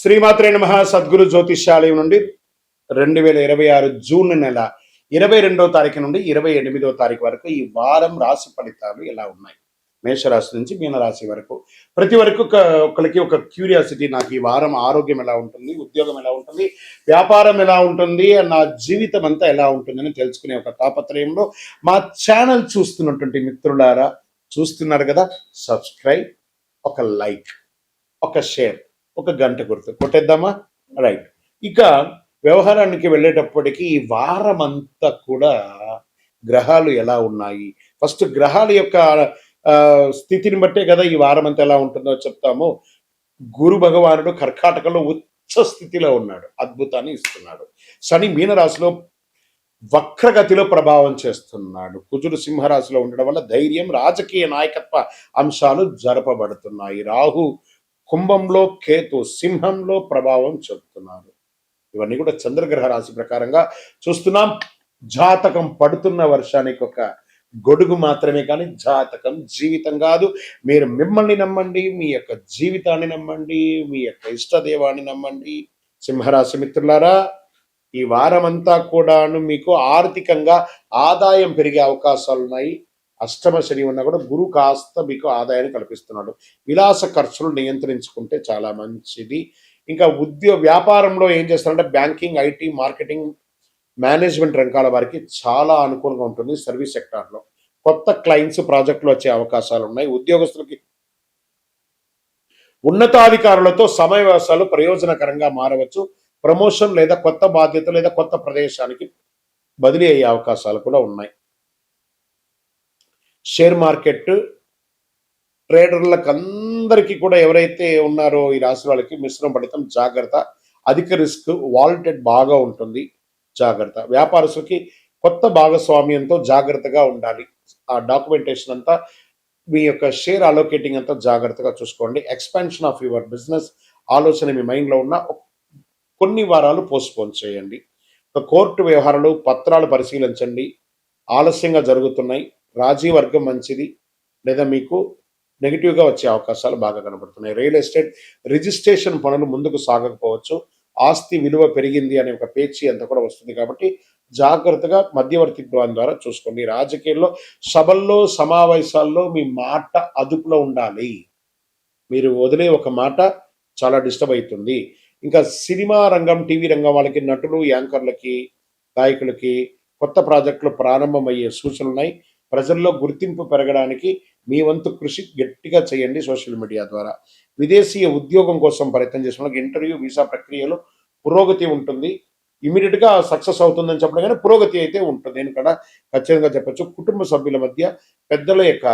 శ్రీమాత్రే నమః. సద్గురు జ్యోతిష్యాలయం నుండి 2026 జూన్ నెల 22వ తారీఖు నుండి 28వ తారీఖు వరకు ఈ వారం రాశి ఫలితాలు ఎలా ఉన్నాయి, మేషరాశి నుంచి మీనరాశి వరకు. ప్రతి వరకు ఒకరికి ఒక క్యూరియాసిటీ, నాకు ఈ వారం ఆరోగ్యం ఎలా ఉంటుంది, ఉద్యోగం ఎలా ఉంటుంది, వ్యాపారం ఎలా ఉంటుంది, నా జీవితం అంతా ఎలా ఉంటుందని తెలుసుకునే ఒక తాపత్రయంలో మా ఛానల్ చూస్తున్నటువంటి మిత్రులారా, చూస్తున్నారు కదా, సబ్స్క్రైబ్, ఒక లైక్, ఒక షేర్, ఒక గంట గుర్తు కొట్టేద్దామా? రైట్. ఇక వ్యవహారానికి వెళ్ళేటప్పటికీ ఈ వారం అంతా కూడా గ్రహాలు ఎలా ఉన్నాయి, ఫస్ట్ గ్రహాల యొక్క స్థితిని బట్టే కదా ఈ వారం అంతా ఎలా ఉంటుందో చెప్తాము. గురు భగవానుడు కర్కాటకలో ఉచ్చ స్థితిలో ఉన్నాడు, అద్భుతాన్ని ఇస్తున్నాడు. శని మీనరాశిలో వక్రగతిలో ప్రభావం చేస్తున్నాడు. కుజుడు సింహరాశిలో ఉండడం వల్ల ధైర్యం, రాజకీయ నాయకత్వ అంశాలు జరపబడుతున్నాయి. రాహు కుంభంలో, కేతు సింహంలో ప్రభావం చెబుతున్నారు. ఇవన్నీ కూడా చంద్రగ్రహ రాశి ప్రకారంగా చూస్తున్నాం. జాతకం పడుతున్న వర్షానికి ఒక గొడుగు మాత్రమే, కానీ జాతకం జీవితం కాదు. మీరు మిమ్మల్ని నమ్మండి, మీ యొక్క జీవితాన్ని నమ్మండి, మీ యొక్క ఇష్టదేవాన్ని నమ్మండి. సింహరాశి మిత్రులారా, ఈ వారం అంతా కూడాను మీకు ఆర్థికంగా ఆదాయం పెరిగే అవకాశాలు ఉన్నాయి. అష్టమ శని ఉన్నా కూడా గురు కాస్త మీకు ఆదాయాన్ని కల్పిస్తున్నాడు. విలాస ఖర్చులు నియంత్రించుకుంటే చాలా మంచిది. ఇంకా వ్యాపారంలో ఏం చేస్తారంటే బ్యాంకింగ్, ఐటీ, మార్కెటింగ్, మేనేజ్మెంట్ రంగాల వారికి చాలా అనుకూలంగా ఉంటుంది. సర్వీస్ సెక్టార్లో కొత్త క్లయింట్స్, ప్రాజెక్టులు వచ్చే అవకాశాలు ఉన్నాయి. ఉద్యోగస్తులకి ఉన్నతాధికారులతో సమావేశాలు ప్రయోజనకరంగా మారవచ్చు. ప్రమోషన్ లేదా కొత్త బాధ్యత లేదా కొత్త ప్రదేశానికి బదిలీ అయ్యే అవకాశాలు కూడా ఉన్నాయి. షేర్ మార్కెట్ ట్రేడర్లకు అందరికీ కూడా ఎవరైతే ఉన్నారో ఈ రాశి వాళ్ళకి మిశ్రమ ఫలితం, జాగ్రత్త. అధిక రిస్క్, వాలటైల్ బాగా ఉంటుంది, జాగ్రత్త. వ్యాపారస్తులకి కొత్త భాగస్వామ్యంతో జాగ్రత్తగా ఉండాలి. ఆ డాక్యుమెంటేషన్ అంతా, మీ యొక్క షేర్ అలోకేటింగ్ అంతా జాగ్రత్తగా చూసుకోండి. ఎక్స్పాన్షన్ ఆఫ్ యువర్ బిజినెస్ ఆలోచన మీ మైండ్లో ఉన్న కొన్ని వారాలు పోస్ట్పోన్ చేయండి. కోర్టు వ్యవహారాలు, పత్రాలు పరిశీలించండి, ఆలస్యంగా జరుగుతున్నాయి. రాజీ వర్గం మంచిది లేదా మీకు నెగిటివ్గా వచ్చే అవకాశాలు బాగా కనబడుతున్నాయి. రియల్ ఎస్టేట్ రిజిస్ట్రేషన్ పనులు ముందుకు సాగకపోవచ్చు. ఆస్తి విలువ పెరిగింది అనే ఒక పేచీ అంతా కూడా వస్తుంది, కాబట్టి జాగ్రత్తగా మధ్యవర్తిత్వం ద్వారా చూసుకోండి. రాజకీయాల్లో, సభల్లో, సమావేశాల్లో మీ మాట అదుపులో ఉండాలి. మీరు వదిలే ఒక మాట చాలా డిస్టర్బ్ అవుతుంది. ఇంకా సినిమా రంగం, టీవీ రంగం వాళ్ళకి, నటులు, యాంకర్లకి, గాయకులకి కొత్త ప్రాజెక్టులు ప్రారంభమయ్యే సూచనలు ఉన్నాయి. ప్రజల్లో గుర్తింపు పెరగడానికి మీ వంతు కృషి గట్టిగా చేయండి సోషల్ మీడియా ద్వారా. విదేశీయ ఉద్యోగం కోసం ప్రయత్నం చేసిన వాళ్ళకి ఇంటర్వ్యూ, వీసా ప్రక్రియలో పురోగతి ఉంటుంది. ఇమీడియట్గా సక్సెస్ అవుతుందని చెప్పడం కానీ పురోగతి అయితే ఉంటుంది. నేను కూడా ఖచ్చితంగా చెప్పచ్చు. కుటుంబ సభ్యుల మధ్య పెద్దల యొక్క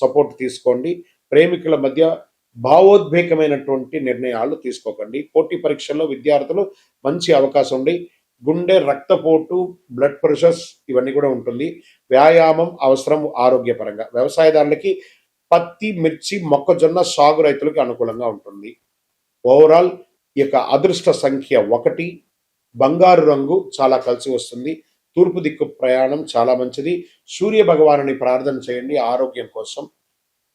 సపోర్ట్ తీసుకోండి. ప్రేమికుల మధ్య భావోద్వేగమైనటువంటి నిర్ణయాలు తీసుకోకండి. పోటీ పరీక్షల్లో విద్యార్థులు మంచి అవకాశం ఉండి గుండె, రక్తపోటు, బ్లడ్ ప్రెషర్స్ ఇవన్నీ కూడా ఉంటుంది. వ్యాయామం అవసరం ఆరోగ్యపరంగా. వ్యవసాయదారులకి పత్తి, మిర్చి, మొక్కజొన్న సాగు రైతులకి అనుకూలంగా ఉంటుంది. ఓవరాల్ ఈ యొక్క అదృష్ట సంఖ్య 1, బంగారు రంగు చాలా కలిసి వస్తుంది. తూర్పు దిక్కు ప్రయాణం చాలా మంచిది. సూర్య భగవానుని ప్రార్థన చేయండి ఆరోగ్యం కోసం.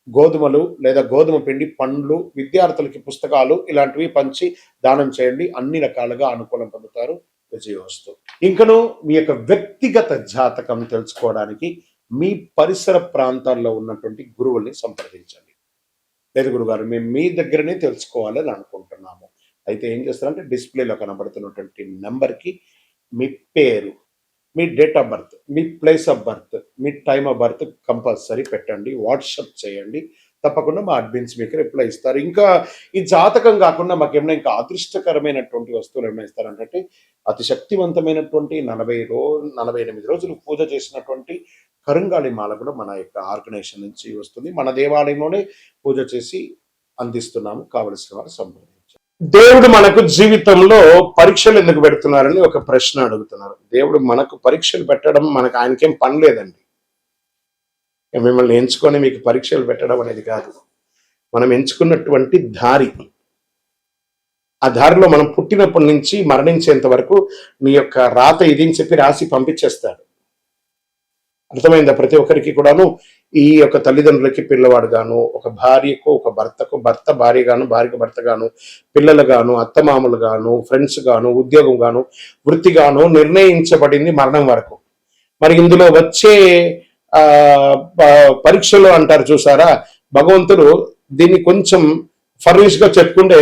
గోధుమలు లేదా గోధుమ పిండి, పండ్లు, విద్యార్థులకి పుస్తకాలు ఇలాంటివి పంచి దానం చేయండి. అన్ని రకాలుగా అనుకూలం పొందుతారు. విజయోస్తు. ఇంకను మీ యొక్క వ్యక్తిగత జాతకం తెలుసుకోవడానికి మీ పరిసర ప్రాంతాల్లో ఉన్నటువంటి గురువుల్ని సంప్రదించండి. లేదు గురుగారు, మేము మీ దగ్గరనే తెలుసుకోవాలని అనుకుంటున్నాము. అయితే ఏం చేస్తారంటే డిస్ప్లేలో కనబడుతున్నటువంటి నెంబర్కి మీ పేరు, మీ డేట్ ఆఫ్ బర్త్, మీ ప్లేస్ ఆఫ్ బర్త్, మీ టైమ్ ఆఫ్ బర్త్ కంపల్సరీ పెట్టండి. వాట్సాప్ చేయండి, తప్పకుండా మా అడ్మిన్స్ మీకు రిప్లై ఇస్తారు. ఇంకా ఈ జాతకం కాకుండా మాకు ఏమైనా ఇంకా అదృష్టకరమైనటువంటి వస్తువులు ఏమైనా ఇస్తారంటే అతి శక్తివంతమైనటువంటి 48 రోజులు పూజ చేసినటువంటి కరుంగాళి మాల కూడా మన యొక్క ఆర్గనైజేషన్ నుంచి వస్తుంది. మన దేవాలయంలోనే పూజ చేసి అందిస్తున్నాము. కావలసిన వారు సంప్రదించారు. దేవుడు మనకు జీవితంలో పరీక్షలు ఎందుకు పెడుతున్నారని ఒక ప్రశ్న అడుగుతున్నారు. దేవుడు మనకు పరీక్షలు పెట్టడం, మనకు ఆయనకేం పని లేదండి. మిమ్మల్ని ఎంచుకొని మీకు పరీక్షలు పెట్టడం అనేది కాదు. మనం ఎంచుకున్నటువంటి దారి, ఆ దారిలో మనం పుట్టినప్పటి నుంచి మరణించేంత వరకు మీ యొక్క రాత ఇది అని చెప్పి రాసి పంపించేస్తాడు. అర్థమైందా? ప్రతి ఒక్కరికి కూడాను ఈ యొక్క తల్లిదండ్రులకి పిల్లవాడు గాను, ఒక భార్యకు ఒక భర్తకు భర్త భార్య గాను, భార్యకు భర్త గాను, పిల్లలు గాను, అత్తమామలు గాను, ఫ్రెండ్స్ గాను, ఉద్యోగం గాను, వృత్తి గాను నిర్ణయించబడింది మరణం వరకు. మరి ఇందులో వచ్చే పరీక్షలు అంటారు చూసారా, భగవంతుడు దీన్ని కొంచెం ఫర్నిష్ గా చెప్పుకుంటే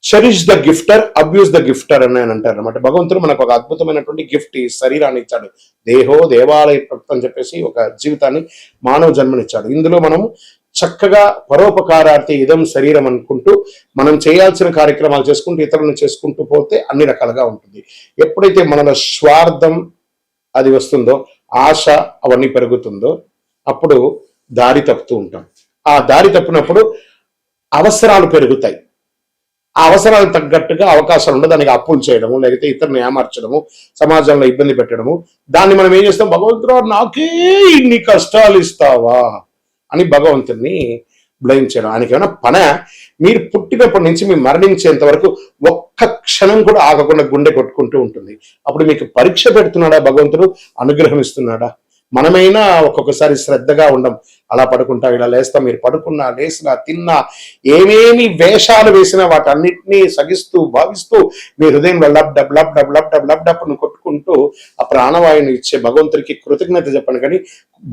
చెరిష్ ద గిఫ్టర్, అబ్యూస్ ద గిఫ్టర్ అని ఆయన అంటారు అనమాట. భగవంతుడు మనకు ఒక అద్భుతమైనటువంటి గిఫ్ట్, ఈ శరీరాన్ని ఇచ్చాడు. దేహో దేవాలయ భక్తి అని చెప్పేసి ఒక జీవితాన్ని, మానవ జన్మనిచ్చాడు. ఇందులో మనము చక్కగా పరోపకారార్థి ఇదం శరీరం అనుకుంటూ మనం చేయాల్సిన కార్యక్రమాలు చేసుకుంటూ ఇతరులను చేసుకుంటూ పోతే అన్ని రకాలుగా ఉంటుంది. ఎప్పుడైతే మనలో స్వార్థం అది వస్తుందో, ఆశ అవన్నీ పెరుగుతుందో, అప్పుడు దారి తప్పుతూ ఉంటాం. ఆ దారి తప్పినప్పుడు అవసరాలు పెరుగుతాయి. ఆ అవసరాలకు తగ్గట్టుగా అవకాశాలు ఉండదు. దానికి అప్పులు చేయడము, లేకపోతే ఇతరులను ఏమార్చడము, సమాజంలో ఇబ్బంది పెట్టడము. దాన్ని మనం ఏం చేస్తాం, భగవంతుడు నాకే ఇన్ని కష్టాలు ఇస్తావా అని భగవంతుడిని బ్లేమ్ చేయడం. ఆయనకి ఏమైనా పనే? మీరు పుట్టినప్పటి నుంచి మీరు మరణించేంత వరకు ఒక్క క్షణం కూడా ఆగకుండా గుండె కొట్టుకుంటూ ఉంటుంది. అప్పుడు మీకు పరీక్ష పెడుతున్నాడా భగవంతుడు, అనుగ్రహం ఇస్తున్నాడా? మనమైనా ఒక్కొక్కసారి శ్రద్ధగా ఉండం, అలా పడుకుంటా ఇలా లేస్తాం. మీరు పడుకున్నా, లేసినా, తిన్నా, ఏమేమి వేషాలు వేసినా వాటన్నిటినీ సగిస్తూ భావిస్తూ మీ హృదయం lub dub lub dub lub dub lub డబ్ను కొట్టుకుంటూ ఆ ప్రాణవాయుని ఇచ్చే భగవంతుడికి కృతజ్ఞత చెప్పండి. కానీ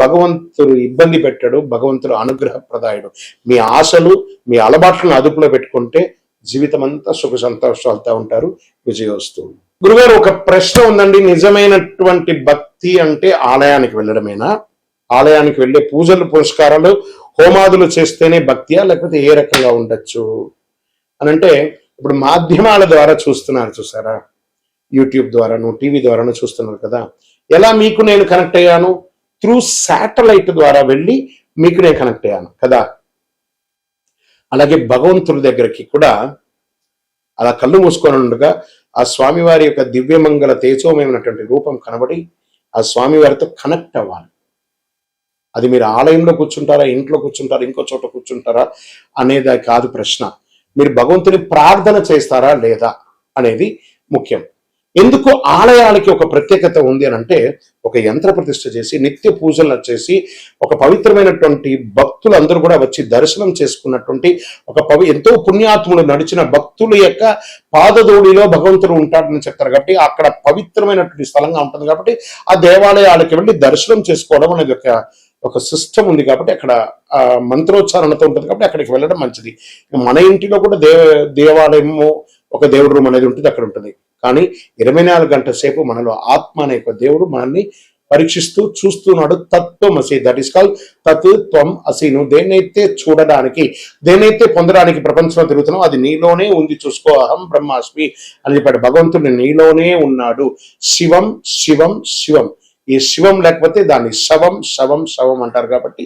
భగవంతుడు ఇబ్బంది పెట్టాడు, భగవంతుడు అనుగ్రహప్రదాయుడు. మీ ఆశలు, మీ అలవాట్లను అదుపులో పెట్టుకుంటే జీవితం అంతా సుఖ సంతోషాలతో ఉంటారు. విజయోస్తు. గురుగారు, ఒక ప్రశ్న ఉందండి. నిజమైనటువంటి భక్తి అంటే ఆలయానికి వెళ్ళడమేనా? ఆలయానికి వెళ్ళే పూజలు, పురస్కారాలు, హోమాదులు చేస్తేనే భక్తియా, లేకపోతే ఏ రకంగా ఉండొచ్చు అని అంటే, ఇప్పుడు మాధ్యమాల ద్వారా చూస్తున్నారు చూసారా, యూట్యూబ్ ద్వారాను, టీవీ ద్వారాను చూస్తున్నారు కదా. ఎలా మీకు నేను కనెక్ట్ అయ్యాను? త్రూ శాటిలైట్ ద్వారా వెళ్ళి మీకు నేను కనెక్ట్ అయ్యాను కదా. అలాగే భగవంతుడి దగ్గరికి కూడా అలా కళ్ళు మూసుకొని ఉండగా ఆ స్వామివారి యొక్క దివ్యమంగళ తేజోమయమైనటువంటి రూపం కనబడి ఆ స్వామివారితో కనెక్ట్ అవ్వాలి. అది మీరు ఆలయంలో కూర్చుంటారా, ఇంట్లో కూర్చుంటారా, ఇంకో చోట కూర్చుంటారా అనేది కాదు ప్రశ్న. మీరు భగవంతుని ప్రార్థన చేస్తారా లేదా అనేది ముఖ్యం. ఎందుకు ఆలయాలకి ఒక ప్రత్యేకత ఉంది అని అంటే, ఒక యంత్ర ప్రతిష్ఠ చేసి నిత్య పూజలు చేసి ఒక పవిత్రమైనటువంటి భక్తులు అందరూ కూడా వచ్చి దర్శనం చేసుకున్నటువంటి ఒక ఎంతో పుణ్యాత్ములు నడిచిన భక్తుల యొక్క పాదధూళిలో భగవంతుడు ఉంటాడని చెప్తారు. కాబట్టి అక్కడ పవిత్రమైనటువంటి స్థలంగా ఉంటుంది. కాబట్టి ఆ దేవాలయాలకి వెళ్ళి దర్శనం చేసుకోవడం అనేది ఒక సిస్టమ్ ఉంది. కాబట్టి అక్కడ మంత్రోచ్చారణతో ఉంటుంది. కాబట్టి అక్కడికి వెళ్ళడం మంచిది. మన ఇంటిలో కూడా దేవాలయము, ఒక దేవుడు రూమ్ అనేది ఉంటుంది, అక్కడ ఉంటుంది. కానీ 24 గంటల సేపు మనలో ఆత్మ అనే ఒక దేవుడు మనల్ని పరీక్షిస్తూ చూస్తున్నాడు. తత్వమసి, దట్ ఈస్ కాల్ తత్ త్వం అసి. నువ్వు దేన్నైతే చూడడానికి, దేన్నైతే పొందడానికి ప్రపంచంలో తిరుగుతున్నావు అది నీలోనే ఉంది, చూసుకో. అహం బ్రహ్మాస్మి అని చెప్పాడు. భగవంతుడు నీలోనే ఉన్నాడు. శివం శివం శివం. ఈ శివం లేకపోతే దాన్ని శవం శవం శవం అంటారు. కాబట్టి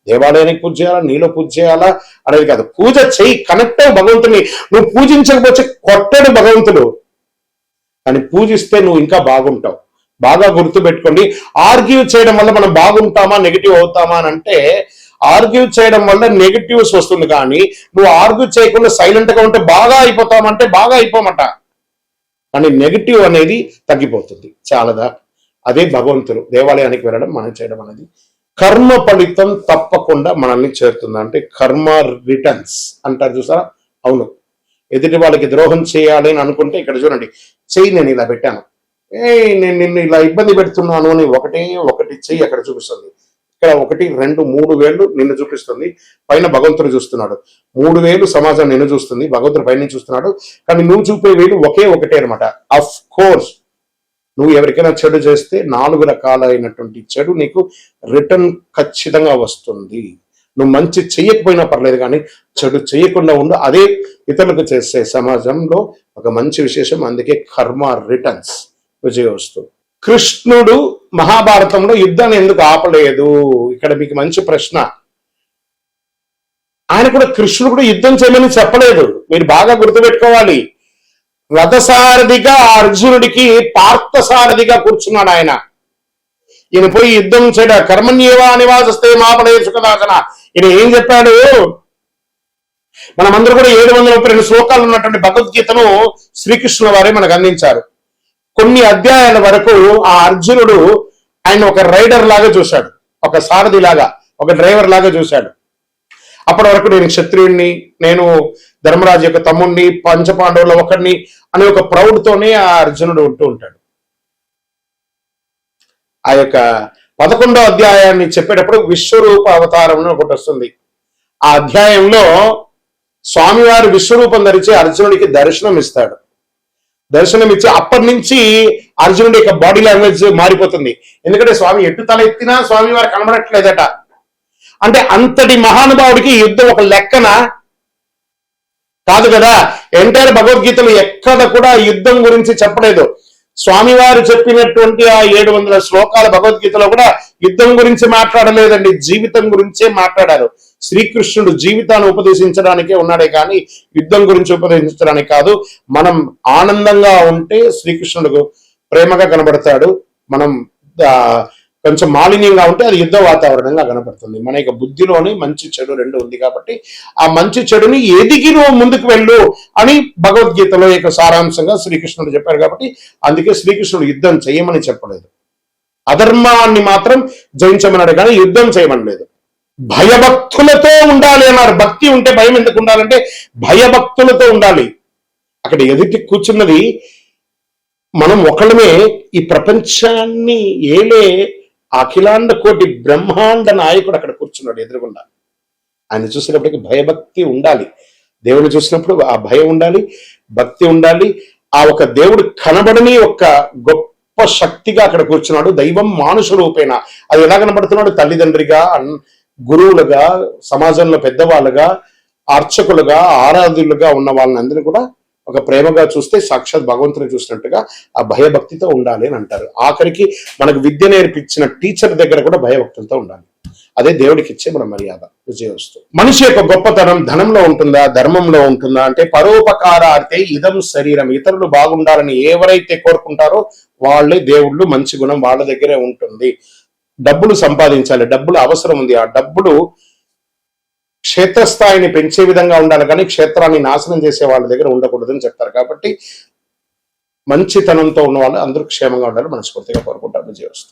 దేవాలయానికి పూజ చేయాలా, నీలో పూజ చేయాలా అనేది కాదు. పూజ చేయి, కనెక్ట్ అయ్యి భగవంతుని. నువ్వు పూజించకపోతే కొట్టడు భగవంతుడు, కానీ పూజిస్తే నువ్వు ఇంకా బాగుంటావు. బాగా గుర్తుపెట్టుకోండి. ఆర్గ్యూ చేయడం వల్ల మనం బాగుంటామా, నెగిటివ్ అవుతామా అని అంటే, ఆర్గ్యూ చేయడం వల్ల నెగిటివ్స్ వస్తుంది. కానీ నువ్వు ఆర్గ్యూ చేయకుండా సైలెంట్ గా ఉంటే బాగా అయిపోతామంటే బాగా అయిపోమట, కానీ నెగిటివ్ అనేది తగ్గిపోతుంది. చాలదా? అదే భగవంతుడు. దేవాలయానికి వెళ్ళడం, మనం చేయడం అనేది కర్మ ఫలితం తప్పకుండా మనల్ని చేరుతుంది. అంటే కర్మ రిటర్న్స్ అంటారు చూసారా. అవును, ఎదుటి వాళ్ళకి ద్రోహం చేయాలి అని అనుకుంటే ఇక్కడ చూడండి, చెయ్యి నేను ఇలా పెట్టాను, నేను నిన్ను ఇలా ఇబ్బంది పెడుతున్నాను అని ఒకటి చెయ్యి అక్కడ చూపిస్తుంది. ఇక్కడ 1, 2, 3 వేళ్ళు నిన్ను చూపిస్తుంది. పైన భగవంతుడు చూస్తున్నాడు. 3 వేలు సమాజం నిన్ను చూస్తుంది, భగవంతుడు పైన చూస్తున్నాడు. కానీ నువ్వు చూపే వేలు ఒకటే అనమాట. అఫ్ కోర్స్ నువ్వు ఎవరికైనా చెడు చేస్తే 4 రకాలైనటువంటి చెడు నీకు రిటర్న్ ఖచ్చితంగా వస్తుంది. నువ్వు మంచి చెయ్యకపోయినా పర్లేదు, కానీ చెడు చేయకుండా ఉండు. అదే ఇతరులకు చేసే సమాజంలో ఒక మంచి విశేషం. అందుకే కర్మ రిటర్న్స్, విజయోస్తు. కృష్ణుడు మహాభారతంలో యుద్ధాన్ని ఎందుకు ఆపలేదు? ఇక్కడ మీకు మంచి ప్రశ్న. ఆయన కూడా, కృష్ణుడు కూడా యుద్ధం చేయమని చెప్పలేదు. మీరు బాగా గుర్తుపెట్టుకోవాలి. రథసారథిగా అర్జునుడికి పార్థసారథిగా కూర్చున్నాడు ఆయన. ఈయన పోయి యుద్ధం చేయడ కర్మణ్యేవా నివాసస్తే మాపడే సుఖదాసన. ఈయన ఏం చెప్పాడు? మనమందరూ కూడా 732 శ్లోకాలు ఉన్నటువంటి భగవద్గీతను శ్రీకృష్ణుల వారే మనకు అందించారు. కొన్ని అధ్యాయాల వరకు ఆ అర్జునుడు ఆయన ఒక రైడర్ లాగా చూశాడు, ఒక సారథి లాగా, ఒక డ్రైవర్ లాగా చూశాడు. అప్పటి వరకు నేను క్షత్రియుడిని, నేను ధర్మరాజు యొక్క తమ్ముడిని, పంచపాండవుల ఒకడిని అనే ఒక ప్రౌడ్తోనే ఆ అర్జునుడు ఉంటూ ఉంటాడు. ఆ యొక్క 11వ అధ్యాయాన్ని చెప్పేటప్పుడు విశ్వరూప అవతారం అని ఒకటి వస్తుంది. ఆ అధ్యాయంలో స్వామివారు విశ్వరూపం ధరించి అర్జునుడికి దర్శనం ఇస్తాడు. దర్శనం ఇచ్చి అప్పటి నుంచి అర్జునుడి యొక్క బాడీ లాంగ్వేజ్ మారిపోతుంది. ఎందుకంటే స్వామి ఎటు తల ఎత్తినా స్వామివారు కనబడట్లేదట. అంటే అంతటి మహానుభావుడికి యుద్ధం ఒక లెక్కన కాదు కదా. ఎంటైర్ భగవద్గీతలు ఎక్కడ కూడా యుద్ధం గురించి చెప్పలేదు. స్వామివారు చెప్పినటువంటి ఆ 700 శ్లోకాల భగవద్గీతలో కూడా యుద్ధం గురించి మాట్లాడలేదండి, జీవితం గురించే మాట్లాడారు. శ్రీకృష్ణుడు జీవితాన్ని ఉపదేశించడానికే ఉన్నాడే కానీ యుద్ధం గురించి ఉపదేశించడానికి కాదు. మనం ఆనందంగా ఉంటే శ్రీకృష్ణుడు ప్రేమగా కనబడతాడు. మనం కొంచెం మాలిన్యంగా ఉంటే అది యుద్ధ వాతావరణంగా కనపడుతుంది. మన యొక్క బుద్ధిలోని మంచి చెడు రెండు ఉంది కాబట్టి ఆ మంచి చెడుని ఎదిగి నువ్వు ముందుకు వెళ్ళు అని భగవద్గీతలో యొక్క సారాంశంగా శ్రీకృష్ణుడు చెప్పారు. కాబట్టి అందుకే శ్రీకృష్ణుడు యుద్ధం చేయమని చెప్పలేదు, అధర్మాన్ని మాత్రం జయించమన్నాడు కానీ యుద్ధం చేయమనలేదు. భయభక్తులతో ఉండాలి అన్నారు. భక్తి ఉంటే భయం ఎందుకు ఉండాలంటే భయభక్తులతో ఉండాలి. అక్కడ ఎదుటి కూర్చున్నది మనం ఒకళ్ళమే, ఈ ప్రపంచాన్ని ఏలే అఖిలాండ కోటి బ్రహ్మాండ నాయకుడు అక్కడ కూర్చున్నాడు ఎదురుగుండా. ఆయన చూసినప్పటికీ భయభక్తి ఉండాలి. దేవుని చూసినప్పుడు ఆ భయం ఉండాలి, భక్తి ఉండాలి. ఆ ఒక దేవుడు కనబడని ఒక గొప్ప శక్తిగా అక్కడ కూర్చున్నాడు. దైవం మానుష రూపేణ. అది ఎలా కనబడుతున్నాడు? తల్లిదండ్రిగా, గురువులుగా, సమాజంలో పెద్దవాళ్ళుగా, అర్చకులుగా, ఆరాధులుగా ఉన్న వాళ్ళని అందరినీ కూడా ఒక ప్రేమగా చూస్తే సాక్షాత్ భగవంతుని చూసినట్టుగా ఆ భయభక్తితో ఉండాలి అని అంటారు. ఆఖరికి మనకు విద్య నేర్పించిన టీచర్ దగ్గర కూడా భయభక్తులతో ఉండాలి. అదే దేవుడికి ఇచ్చే మన మర్యాద, విజయవస్తు. మనిషి యొక్క గొప్పతనం ధనంలో ఉంటుందా, ధర్మంలో ఉంటుందా అంటే పరోపకారార్థే ఇదం శరీరం. ఇతరులు బాగుండాలని ఎవరైతే కోరుకుంటారో వాళ్ళే దేవుళ్ళు. మంచి గుణం వాళ్ళ దగ్గరే ఉంటుంది. డబ్బులు సంపాదించాలి, డబ్బులు అవసరం ఉంది. ఆ డబ్బులు క్షేత్రస్థాయిని పెంచే విధంగా ఉండాలి కానీ క్షేత్రాన్ని నాశనం చేసే వాళ్ళ దగ్గర ఉండకూడదని చెప్తారు. కాబట్టి మంచితనంతో ఉన్న వాళ్ళు అందరూ క్షేమంగా ఉండాలి మనస్ఫూర్తిగా కోరుకుంటారు. విజయవస్తు.